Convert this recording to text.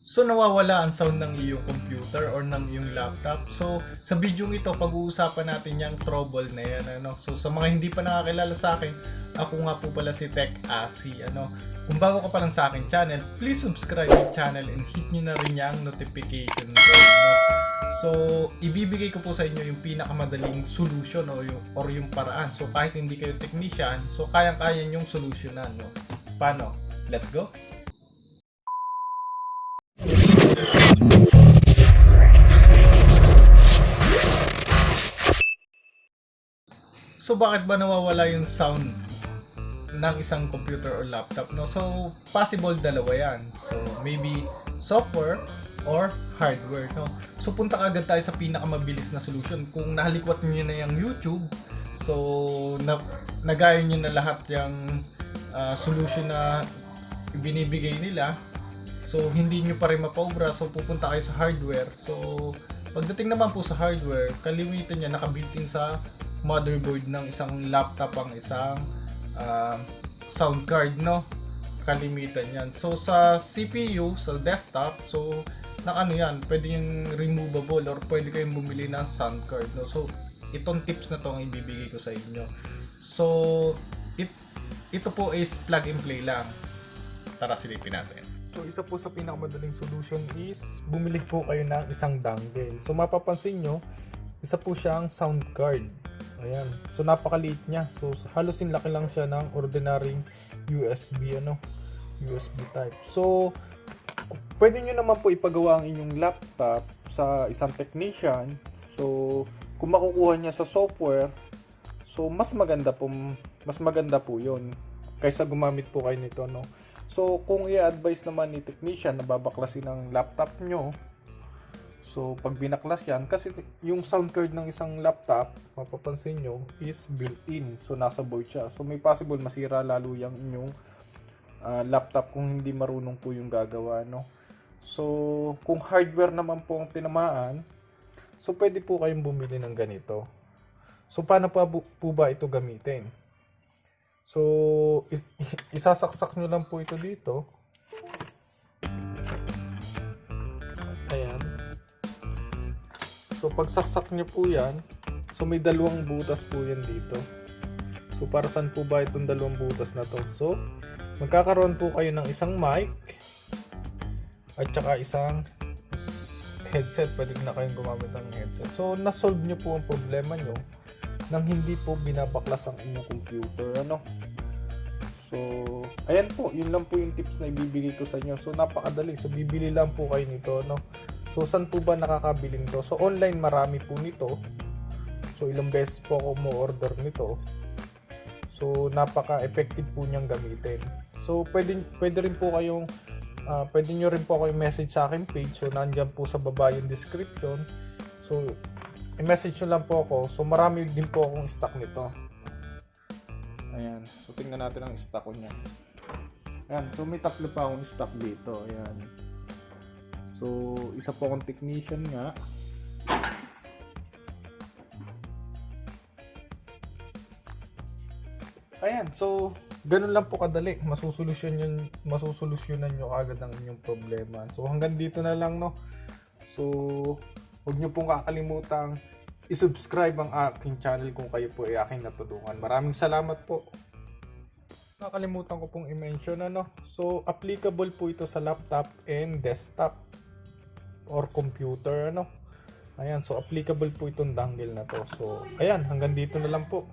So nawawala ang sound ng iyong computer or ng iyong laptop. So sa video ito pag-uusapan natin yung trouble na yan, ano. So sa mga hindi pa nakakilala sa akin, ako nga po pala si Tech Asi, ano. Kung bago ka pa lang sa akin channel, please subscribe yung channel and hit nyo na rin yung notification bell, no. So ibibigay ko po sa inyo yung pinakamadaling solution or yung paraan. So kahit hindi kayo technician, so kayang-kaya yung solusyonan, no. Paano? Let's go. So bakit ba nawawala yung sound ng isang computer or laptop, no? So possible dalawa yan. So maybe software or hardware, no? So punta agad tayo sa pinakamabilis na solution. Kung nahalikwat niyo na yung YouTube, so nagaya niyo na lahat yung solution na binibigay nila. So hindi niyo pa rin mapaubra, so pupunta kayo sa hardware. So pagdating naman po sa hardware, kalimitan niya naka-built-in sa motherboard ng isang laptop ang isang sound card, no. Kalimitan yan. So sa CPU, sa desktop, so ano yan, pwede yung removable or pwede kayong bumili ng sound card, no. So itong tips na to ang ibibigay ko sa inyo. So ito po is plug and play lang. Tara silipin natin. So isa po sa pinakamadaling solution is bumili po kayo ng isang dongle. So mapapansin nyo, isa po siyang sound card. Ayan. So napakaliit niya. So halos laki lang siya ng ordinaryong USB USB type. So pwede niyo naman po ipagawa ang inyong laptop sa isang technician. So kung makukuha niya sa software, so mas maganda po 'yon kaysa gumamit po kayo nito, no. So kung i-advise naman ni technician na babaklasin ang laptop nyo, so pag binaklas yan, kasi yung sound card ng isang laptop, mapapansin nyo, is built-in. So nasa board siya. So may possible masira lalo yung inyong laptop kung hindi marunong po yung gagawa, no. So kung hardware naman po ang tinamaan, so pwede po kayong bumili ng ganito. So paano po ba ito gamitin? So isasaksak nyo lang po ito dito. Ayan. So pagsaksak nyo po yan, so may dalawang butas po yan dito. So para saan po ba itong dalawang butas na to? So magkakaroon po kayo ng isang mic at saka isang headset. Pwede na kayong gumamit ng headset. So na-solve nyo po ang problema nyo nang hindi po binabaklas ang inyong computer, ano. So ayan po, yun lang po yung tips na ibibigay ko sa inyo. So napakadali. So bibili lang po kayo nito, no. So saan po ba nakakabili nito? So online marami po nito. So ilang beses po ako mo order nito. So napaka-effective po niyang gamitin. So pwede rin po kayong pwede nyo rin po ako i-message sa akin page. So nandiyan po sa baba yung description. So i-message nyo lang po ako. So marami din po akong stock nito. Ayan. So tingnan natin ang stock ko niya. Ayan. So may tatlo pa akong stock dito. Ayan. So isa po akong technician nga. Ayan. So ganun lang po kadali. Masusolusyonan nyo agad ang inyong problema. So hanggang dito na lang, no. So huwag nyo pong kakalimutang i-subscribe ang aking channel kung kayo po ay aking natulungan. Maraming salamat po. Nakalimutan ko pong i-mention, ano. So applicable po ito sa laptop and desktop or computer, ano. Ayan, so applicable po itong dongle na to. So ayan, hanggang dito na lang po.